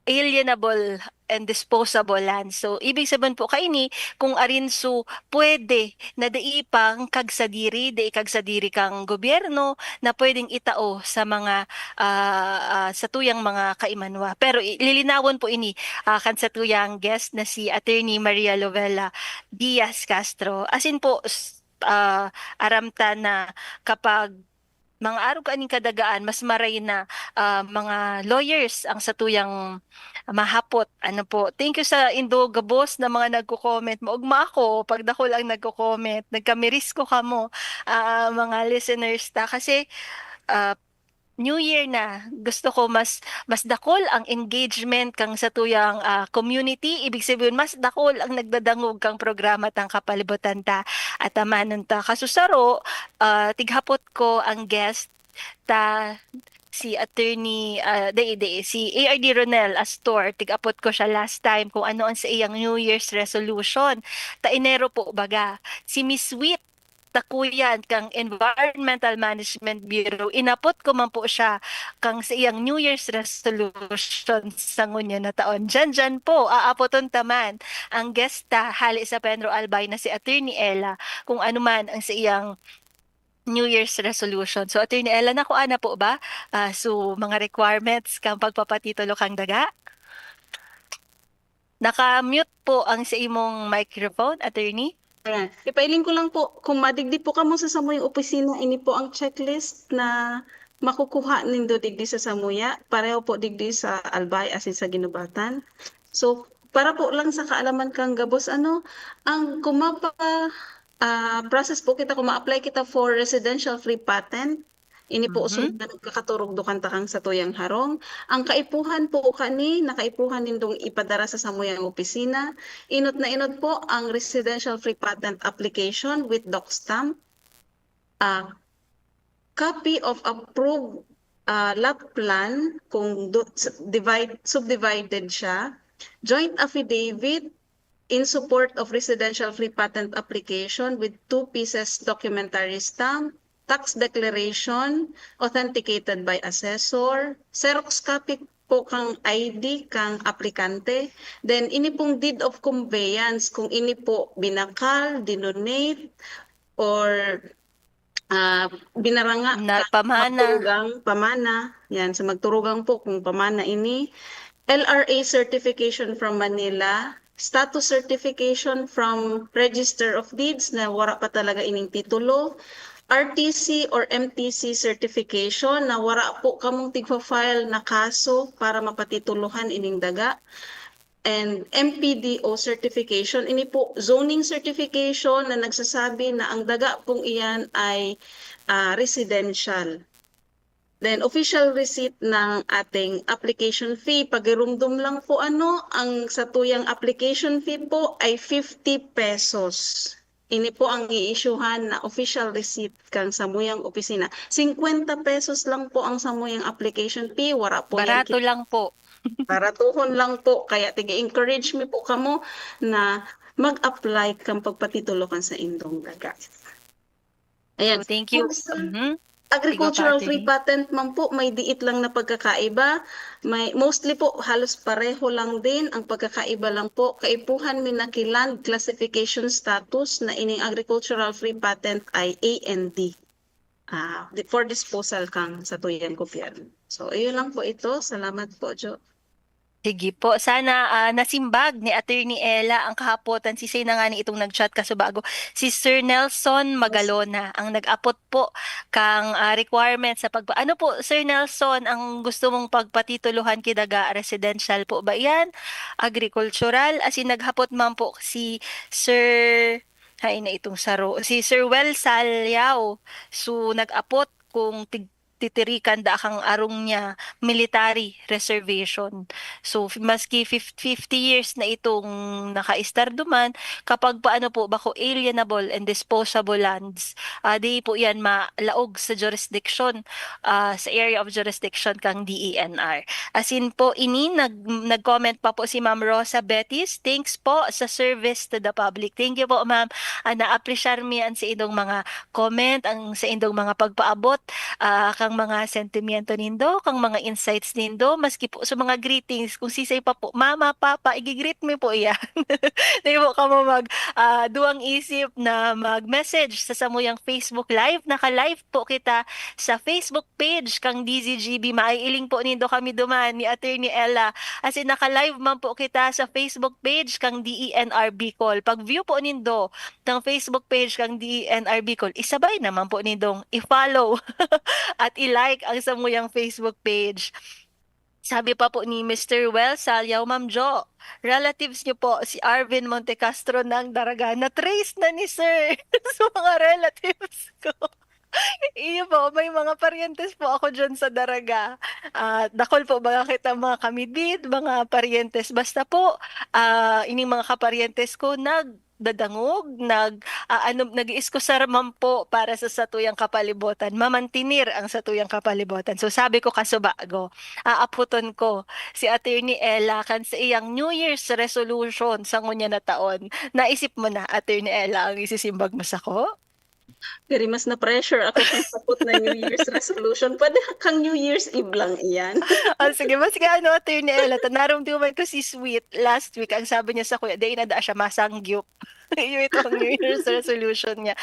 alienable and disposable land. So, ibig sabihin po kaini, kung arinso pwede na daipang kagsadiri, kagsadiri kang gobyerno na pwedeng itao sa mga sa tuyang mga kaimanwa. Pero lilinawon po ini kan sa tuyang guest na si Attorney Maria Lovella Diaz Castro. As in po, aramta na kapag mga araw kaning kadagaan, mas maray na mga lawyers ang satuyang mahapot. Ano po? Thank you sa Indogabos na mga nagko-comment. Maugma ako pag dako lang nagko-comment. Nagkamiris ko kamo mga listeners ta kasi New Year na. Gusto ko mas dakol ang engagement kang sa tuyang community. Ibig sabihin mas dakol ang nagdadangog kang programa tang kapalibutan ta at amanon ta. Kasusaro, tighapot ko ang guest ta si attorney si ARD Ronel Astor. Tigapot ko siya last time kung ano ang sa iyang New Year's resolution. Ta Enero po baga. Si Miss Sweet takuyan kang Environmental Management Bureau. Inapot ko man po siya kang sa iyang New Year's resolution sa ngunya na taon. Dyan po, aapoton taman ang gesta hali sa Penro Albay na si Attorney Ella kung ano man ang sa iyang New Year's resolution. So, Attorney Ella, nakuha na po ba? So, mga requirements kang pagpapatitulo kang daga? Naka-mute po ang sa imong microphone, Attorney? Ayan. Ipailing ko lang po, kung madigdi po kamo sa Samoy opisina, ini po ang checklist na makukuha nindo digdi sa Samuya. Pareho po digdi sa Albay asin sa Ginubatan. So, para po lang sa kaalaman kang gabos, ang process po kita, kung ma-apply kita for residential free patent, ini po usod na nagkakaturog do kanta kang sa tuyang harong. Ang kaipuhan po nakaipuhan nindong ipadara sa samuyang opisina. Inot na inot po ang residential free patent application with doc stamp. Copy of approved lot plan kung subdivided siya. Joint affidavit in support of residential free patent application with 2 pieces documentary stamp. Tax declaration authenticated by assessor, Xerox copy po kang ID kang aplikante, then ini pong deed of conveyance kung ini po binakal, dinonate, or binaranga Na pamana. pamana, yan, sa magturugang po kung pamana ini, LRA certification from Manila, status certification from Register of Deeds na wala pa talaga ining titulo, RTC or MTC certification na wala po kamong tigpa-file na kaso para mapatituluhan ining daga. And MPDO certification, ini po zoning certification na nagsasabi na ang daga pong iyan ay residential. Then official receipt ng ating application fee. Pagirumdum lang po ang sa tuyang application fee po ay 50 pesos. Ini po ang i-issuehan na official receipt kang samuyang opisina. 50 pesos lang po ang samuyang application fee. Wala po yan. Barato lang po. Baratuhon lang po. Kaya tige-encourage me po kamo na mag-apply kang pagpatitulo kan sa indong daga. Ayan. So, thank you. Kung sa Mhm. agricultural Ikaw pa, free Atty. patent man po, may diit lang na pagkakaiba. May, mostly po, halos pareho lang din. Ang pagkakaiba lang po, kaipuhan minakiland classification status na ining agricultural free patent ay AND. For disposal kang sa tuyang gobyerno. So, iyon lang po ito. Salamat po, Jo. Sige po. Sana nasimbag ni Attorney Ella ang kahapotan. Sisay na nga ni itong nag-chat kasubago. Si Sir Nelson Magalona ang nag-apot po kang requirement sa Ano po, Sir Nelson, ang gusto mong pagpatituluhan kidaga residential po ba yan? Agricultural? As in, naghapot man po si Sir... Hay na itong saro. Si Sir Well Salyao. So, nag-apot kung titirikan da kang arong niya military reservation. So maski 50 years na itong naka-star duman, kapag paano po bako alienable and disposable lands, di po yan malaog sa jurisdiction, sa area of jurisdiction kang DENR. As in po, nag-comment pa po si Ma'am Rosa Betis. Thanks po sa service to the public. Thank you po, ma'am. Na-appreciate mi ang sa indong mga comment, ang sa indong mga pagpaabot, kang mga sentimiento nindo, kang mga insights nindo, maski po sa mga greetings, kung sisay pa po, mama, papa, igigreet mi po iyan. Di po ka mo duwang isip na mag-message sa samuyang Facebook Live. Naka-live po kita sa Facebook page kang DZGB. Maiiling po nindo kami duman ni Attorney Ella. As in, naka-live man po kita sa Facebook page kang DENR Bicol. Pag-view po nindo ng Facebook page kang DENR Bicol, isabay naman po nindong i-follow at i-like ang samuyang Facebook page. Sabi pa po ni Mr. Well Salyaw, Ma'am Jo, relatives niyo po si Arvin Montecastro ng Daraga. Na-trace na ni Sir sa mga relatives ko. Iyo po, may mga parientes po ako dyan sa Daraga. Dakol po ba kita mga kamidid, mga parientes. Basta po, ining mga kaparientes ko nagdadangog, nag-iiskusar man po para sa satuyang kapalibutan, mamantinir ang satuyang kapalibutan. So sabi ko kasubago, aaputon ko si Attorney Ella kan sa iyang New Year's resolution sa ngunya na taon. Naisip mo na, Attorney Ella, ang isisimbag mo sa ko? Pero mas na-pressure ako kung sapot na New Year's resolution. Pwede kang New Year's Eve lang iyan. Sige, mas ano, Attorney Ella, naramdaman ko si Sweet last week. Ang sabi niya sa kuya, day na da siya masangyup. Yung itong New Year's resolution niya.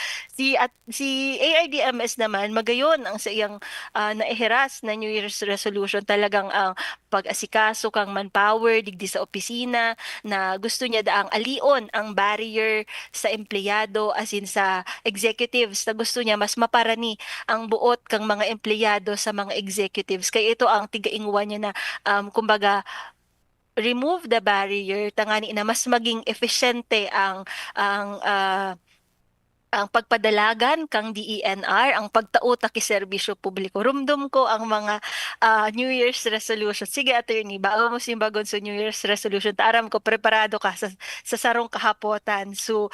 Si AIDMS naman, magayon ang sa iyang naihiras na New Year's resolution. Talagang ang pag-asikaso kang manpower, digdi sa opisina, na gusto niya daang alion ang barrier sa empleyado, as in sa executives, na gusto niya mas maparani ang buot kang mga empleyado sa mga executives. Kaya ito ang tigaingwan niya na, kumbaga, remove the barrier, tangani na mas maging efficiente ang pagpadalagan kang DENR, ang pagtauta ki serbisyo publiko. Rumdum ko ang mga New Year's resolution. Sige, Attorney, bago mo simbagon sa New Year's resolution, taaram ko, preparado ka sa sarong kahapotan. So,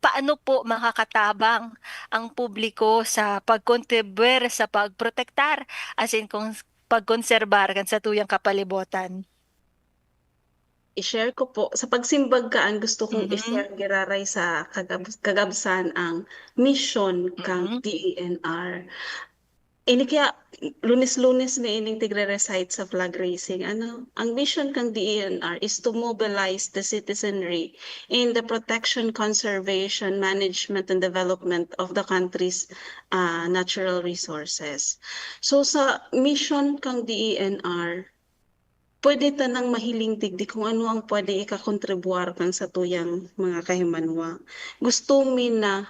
paano po makakatabang ang publiko sa pagkontribuer sa pagprotektar, as in kung pagkonserbar kan sa tuyang kapalibutan? I-share ko po. Sa pagsimbag kaan, gusto kong Mhm. i-share giraray sa kagabsan ang mission kang Mhm. DENR. Ini kaya lunes-lunes na ining tigre-recite sa flag raising. Ang mission kang DENR is to mobilize the citizenry in the protection, conservation, management, and development of the country's natural resources. So sa mission kang DENR, pwede tanang mahiling tigdi kung ano ang pwede ikakontribuar kang sa tuyang mga kahimanwa. Gusto mi na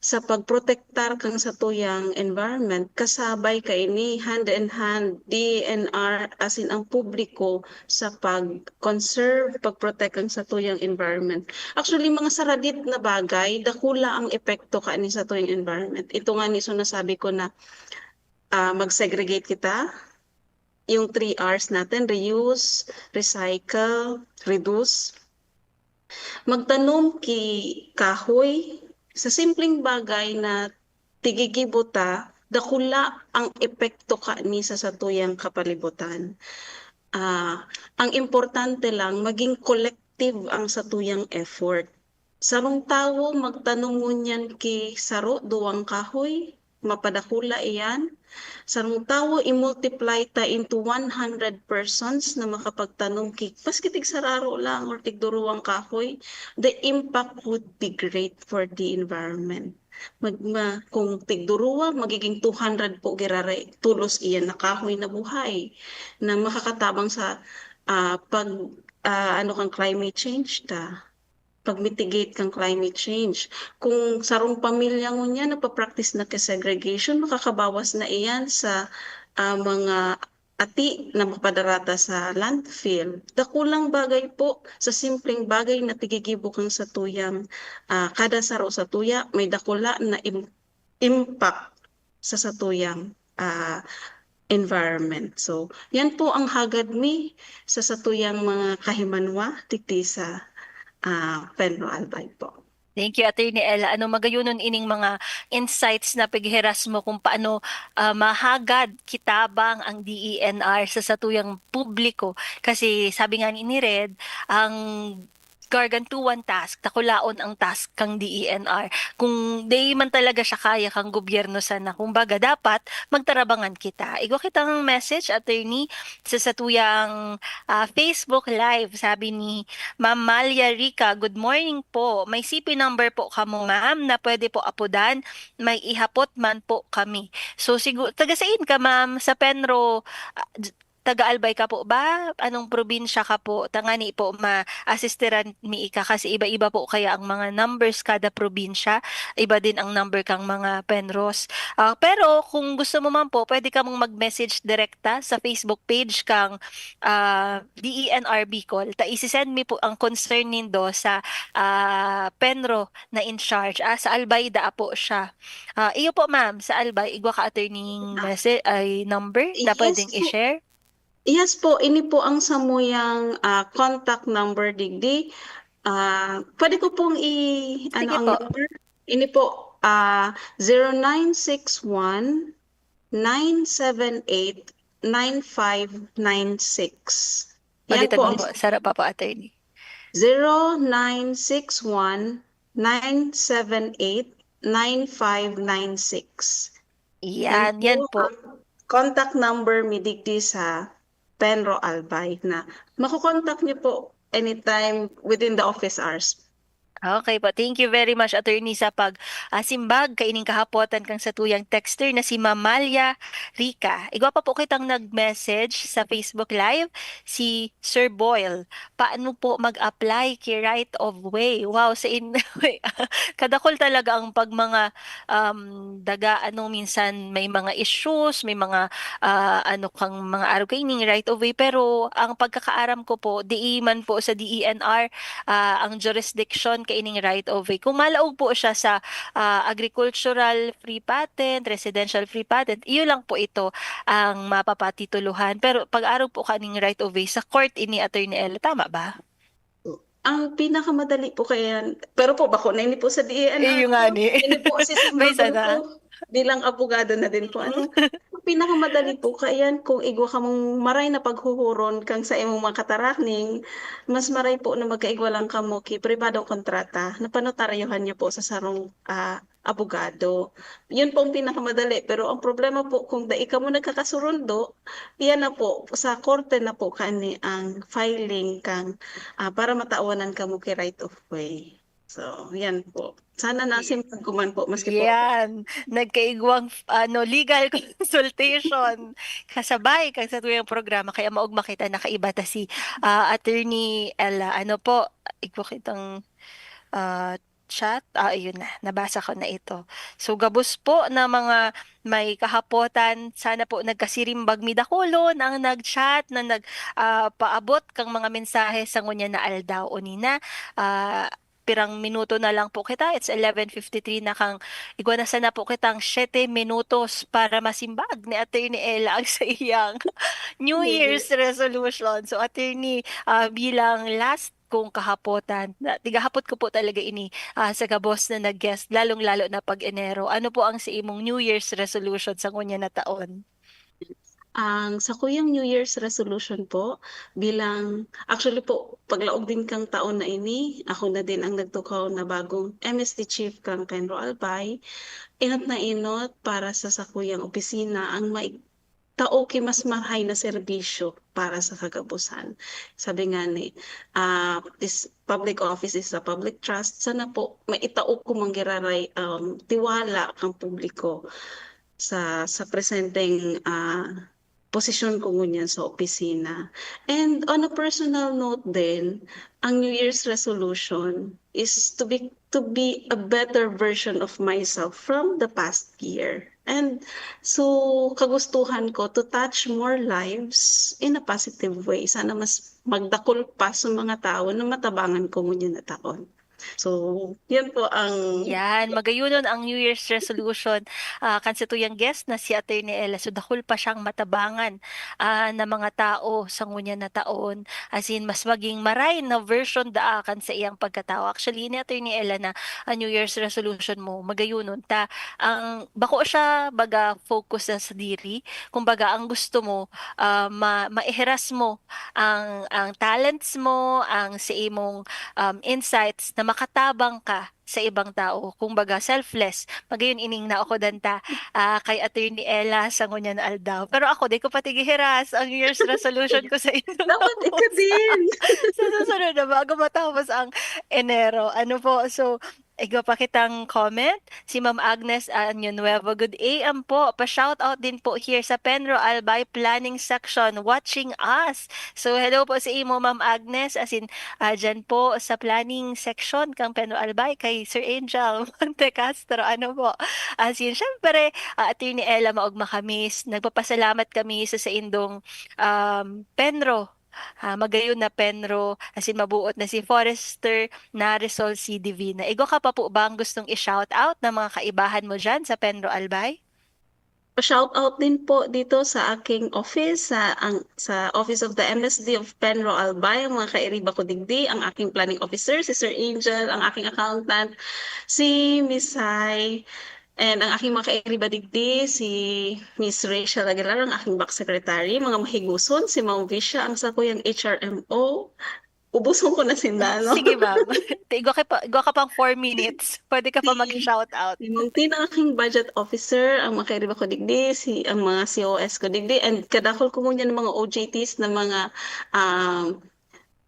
sa pagprotektar kang sa tuyang environment, kasabay ka ini hand in hand, DENR as in ang publiko sa pag-conserve, pag-protect kang sa tuyang environment. Actually, mga saradit na bagay, dakula ang epekto ka ni sa tuyang environment. Ito nga ni so nasabi ko na mag-segregate kita. Yung 3 Rs natin, reuse, recycle, reduce. Magtanom ki kahoy sa simpleng bagay na tigigibuta, dakula ang epekto ni sa satuyang kapalibutan. Ang importante lang, maging collective ang satuyang effort. Sarong tawo, magtanong ngunyan ki saro, duwang kahoy, mapadakula iyan. Sarong tawo, i-multiply ta into 100 persons na makapagtanong ki, paski tig sararo lang or tigduruwang kahoy, the impact would be great for the environment. Kung tigduruwa, magiging 200 po girare, tulos iyan na kahoy na buhay na makakatabang sa kang climate change ta, pag-mitigate kang climate change. Kung sarong pamilya mo niya napapractice na segregation, makakabawas na iyan sa mga ati na mapadarata sa landfill. Dakulang bagay po sa simpleng bagay na tigigibo kang sa tuyang kada saro sa tuya may dakula na impact sa satuyang environment. So, yan po ang hagad mi sa satuyang mga kahimanwa tikti sa Penro Albay po. Thank you, Attorney Ella. Ano magayunon ining mga insights na paghiras mo kung paano mahagad kitabang ang DENR sa satuyang publiko. Kasi sabi nga ni Red, ang gargantuan task, takulaon ang task kang DENR. Kung di man talaga siya kaya kang gobyerno sana, kumbaga dapat magtarabangan kita. Igwa kitang message, Attorney, sa satuyang Facebook Live. Sabi ni Ma'am Malia Rica, good morning po. May CP number po kamo, ma'am, na pwede po apudan. May ihapot man po kami. So, siguro, taga-sain ka, ma'am, sa Penro, taga-Albay ka po ba? Anong probinsya ka po? Tangani po ma-assisteran mi ika kasi iba-iba po kaya ang mga numbers kada probinsya. Iba din ang number kang mga Penros. Pero kung gusto mo man po, pwede ka mong mag-message direkta sa Facebook page kang DENR Bicol. Ta isi-send mi po ang concern nindo sa Penro na in charge. Sa Albay da po siya. Iyo po ma'am, sa Albay, igwa ka attorney message ay number na Yes pwedeng po. i-share. Yes po, ini po ang samuyang contact number digdi. Pwede ko pong Sige ang po. number. Ini po 0961 978 9596. Yan Ulitan po mo ang po. Sarap pa po, attorney. 0961 978 9596. Yan po. Ang contact number mi digdi sa Penro Albay na makukontak niyo po anytime within the office hours. Okay po. Thank you very much, attorney, sa pag-simbag kaining kahapotan kang sa tuyang texter na si Mamalia Rica. Igwa pa po kitang nag-message sa Facebook Live, si Sir Boyle. Paano po mag-apply kay right of way? Wow, kadakol talaga ang pag mga daga minsan may mga issues, may mga kang mga araw kaining right of way, pero ang pagkakaaram ko po, di man po sa DENR ang jurisdiction kaining right of way. Kung malaog po siya sa agricultural free patent, residential free patent, iyo lang po ito ang mapapatituluhan. Pero pag-araw po kaning right of way sa court ini Attorney Ella, tama ba? Ang pinakamadali po kaya, pero po bako na ini po sa DENR Iyo nga po. ni. Ini po si May Simbagon sana. po. Bilang abogado na din po. Ang pinakamadali po kayan kung igwa ka mong maray na paghuhuron kang sa imong mga katarakning, mas maray po na magkaigwa lang ka mo ki pribadong kontrata na panotaryohan niyo po sa sarong abogado. Yun po ang pinakamadali. Pero ang problema po kung dai ka mo nagkakasurundo, yan na po, sa korte na po kani ang filing kang para matawanan ka mo ki right of way. So, yan po. Sana nasimpan ko man po, maski po. Yan. Nagkaigwang legal consultation kasabay kang sa tuyang programa kaya maog makita nakaiba ta si Attorney Ella. Ano po, igwa kitang chat. Ayun na, nabasa ko na ito. So, gabos po na mga may kahapotan, sana po nagkasirimbag midakulon ang nag-chat na paabot kang mga mensahe sa ngunya na aldaw o nina. pirang minuto na lang po kita. It's 11:53 na kang igwanasa na po kitang 7 minutos para masimbag ni Attorney Ella ang sa iyang New Year's resolution. So Attorney, bilang last kong kahapotan, tigahapot ko po talaga ini sa gabos na nag-guest, lalong-lalo na pag Enero. Ano po ang sa imong New Year's resolution sa ngunya na taon? Ang sa kuyang New Year's resolution po, bilang, actually po, paglaog din kang taon na ini, ako na din ang nagtukaw na bagong MSD Chief kang Penro Albay, inot na inot para sa sakuyang opisina ang tao ki mas mahay na serbisyo para sa kagabusan. Sabi nga ni, this public office is a public trust. Sana po maitao ko manggiraray tiwala ang publiko sa presenteng posisyon ko ngunyan sa opisina. And on a personal note din, ang New Year's resolution is to be a better version of myself from the past year. And so kagustuhan ko to touch more lives in a positive way. Sana mas magdakol pa sa mga tao na matabangan ko ngunyan na taon. So, yan po ang Yan, magayunon ang New Year's resolution kan sa tuyang guest na si Attorney Ella. So dahul pa siyang matabangan na mga tao sa ngunya na taon. As in, mas maging maray na version kan sa iyang pagkatao. Actually, ni Attorney Ella na New Year's resolution mo, magayunon ta. Ang bako siya baga focus sa diri. Kumbaga, ang gusto mo, maihiras mo ang talents mo, ang sa imong insights na makatabang ka sa ibang tao. Kung baga, selfless. Magayon ining na ako danta kay Attorney Ella sa ngunyan aldaw. Pero ako, di ko patigihiras ang New Year's resolution ko sa inyong dapat ikaw din. sa susunod na bago matapos ang Enero. Ano po, so, igo pa kitang comment. Si Ma'am Agnes Anyo Nuevo. Good AM po. Pa-shoutout din po here sa Penro Albay Planning Section watching us. So hello po sa imo Ma'am Agnes. As in, dyan po sa planning section kang Penro Albay kay Sir Angel Monte Castro. Ano po? As in, syempre, Attorney Ella Maugma Kamis. Nagpapasalamat kami sa indong Penro. Magayon na Penro, as in mabuot na si Forrester Narisol C. Divina. Igo ka pa po ba ang gustong i-shout out ng mga kaibahan mo dyan sa Penro Albay? Shout out din po dito sa aking office, sa Office of the MSD of Penro Albay, ang mga kairiba ko digdi, ang aking planning officer, si Sir Angel, ang aking accountant, si Miss Sai, and ang aking mga kairiba digdi, si Miss Rachel Aguilar, ang aking back secretary, mga mahiguson, si Ma'am Visha, ang sa kuyang HRMO. Ubuson ko na sila, no? Sige ma'am. Igo ka pang 4 minutes. Pwede ka pa mag-shout out. Si Ma'am Tina, ang aking budget officer, ang mga kairiba ko digdi, ang mga COS ko digdi, and kadakol ko muna ng mga OJTs na mga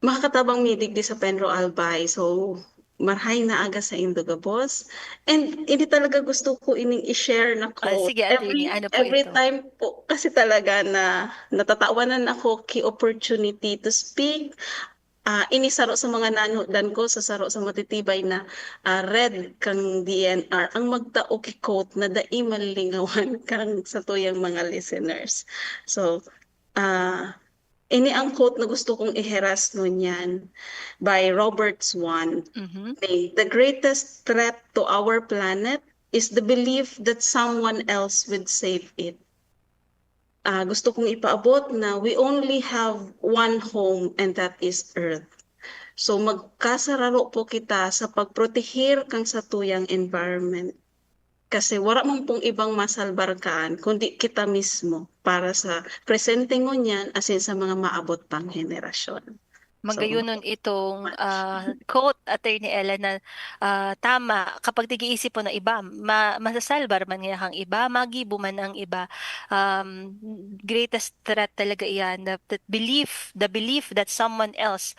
makakatabang midigdi sa Penro Albay. So, marhay na aga sa Indogabos. And hindi talaga gusto ko ining i-share na quote. Sige, Attorney, ano po every ito? time po kasi talaga na natatawanan ako key opportunity to speak. Inisaro sa mga nanodan ko sa saro sa matitibay na red kang DNR ang magtao ki quote na dai malingawan kang sa tuyang mga listeners. So, ini ang quote na gusto kong iheras nun yan by Robert Swan. Mhm. The greatest threat to our planet is the belief that someone else would save it. Gusto kong ipaabot na we only have one home and that is Earth. So magkasararo po kita sa pagprotehir kang sa tuyang environment. Kasi wala mong pong ibang masalbarkaan kundi kita mismo para sa presente ngunyan asin sa mga maabot pang henerasyon. Magayunon itong quote, Attorney Ella, na tama, kapag tigiisip po na iba, masasalbar man nga kang iba, magibo man ang iba. Greatest threat talaga iyan, the belief that someone else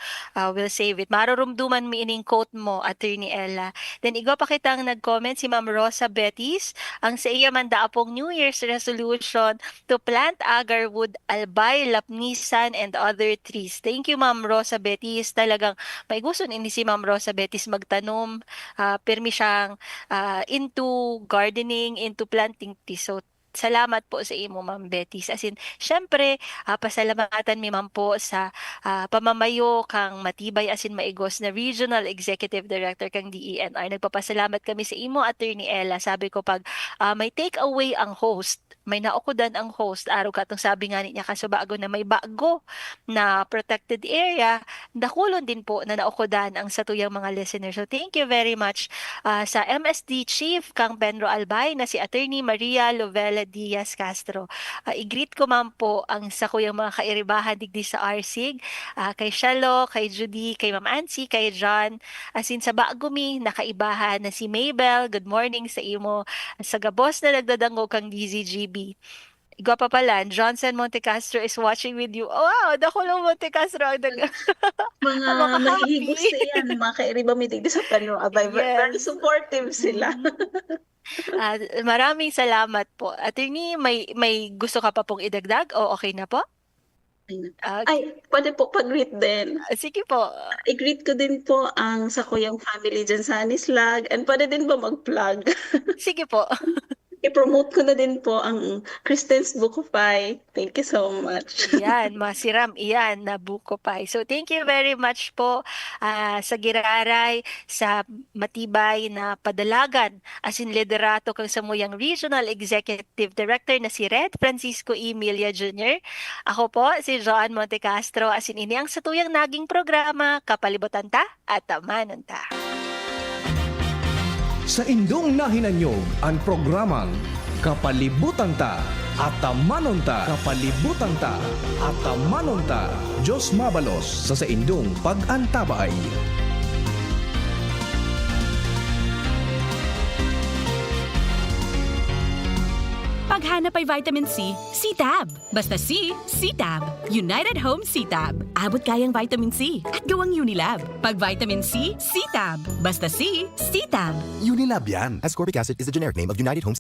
will save it. Marurumduman mi ining quote mo, Attorney Ella. Then igo pa kitang nag-comment si Ma'am Rosa Betis, ang sa iya man daapong New Year's resolution to plant agarwood, albay, lapnisan, and other trees. Thank you, Ma'am Rosa Betis. Talagang may gusto ini si Ma'am Rosa Betis magtanom. Pirmi siyang into gardening, into planting trees. So, Salamat po sa imo, Ma'am Betty. As in, syempre, pasalamatan mi man po sa pamamayo kang matibay as in maigos na Regional Executive Director kang DENR. Nagpapasalamat kami sa imo, Attorney Ella. Sabi ko pag may take away ang host, may naukudan ang host, araw katong sabi nga niya kasubago na may bago na protected area, dakulon din po na naukudan ang satuyang mga listeners. So thank you very much sa MSD Chief kang Benro Albay na si Attorney Maria Lovella Diaz Castro. I-greet ko man po ang sa kuyang mga kairibahan digdi sa RSIG, kay Shalo, kay Judy, kay Ma'am Ansi, kay John, asin sa Baagumi, nakaibahan na si Mabel, good morning sa imo, sa Gabos na nagdadango kang DZGB. Igwa pa pala, Johnson Montecastro is watching with you. Oh, wow, dako lang Montecastro ang Mga Mga nahihigos happy. yan, mga kairiba meeting sa Panyo Abay. Very Yes. supportive sila. Maraming salamat po. Attorney, may gusto ka pa pong idagdag o okay na po? Ah, Ay, pwede po pag-greet din. sige po. I-greet ko din po ang sa kuyang family dyan sa Anislag. And pwede din ba mag-plug? Sige po. I-promote ko na din po ang Kristen's Bukupay. Thank you so much. Yan, masiram iyan na buko pie. So thank you very much po sa giraray, sa matibay na padalagan as in liderato kang samuyang Regional Executive Director na si Red Francisco Emilia Jr. Ako po si Joan Montecastro as in ini ang satuyang naging programa Kapalibutan ta at Tamanon ta. Sa indong nahinanyog ang programang Kapalibutan Ta at Tamanon Ta. Kapalibutan Ta at Tamanon Ta. Diyos mabalos sa indong pag-antabay. Paghanap ay vitamin C, C-Tab. Basta C, C-Tab. United Home C-Tab. Abot kayang vitamin C at gawang Unilab. Pag vitamin C, C-Tab. Basta C, C-Tab. Unilab yan. Ascorbic acid is the generic name of United Home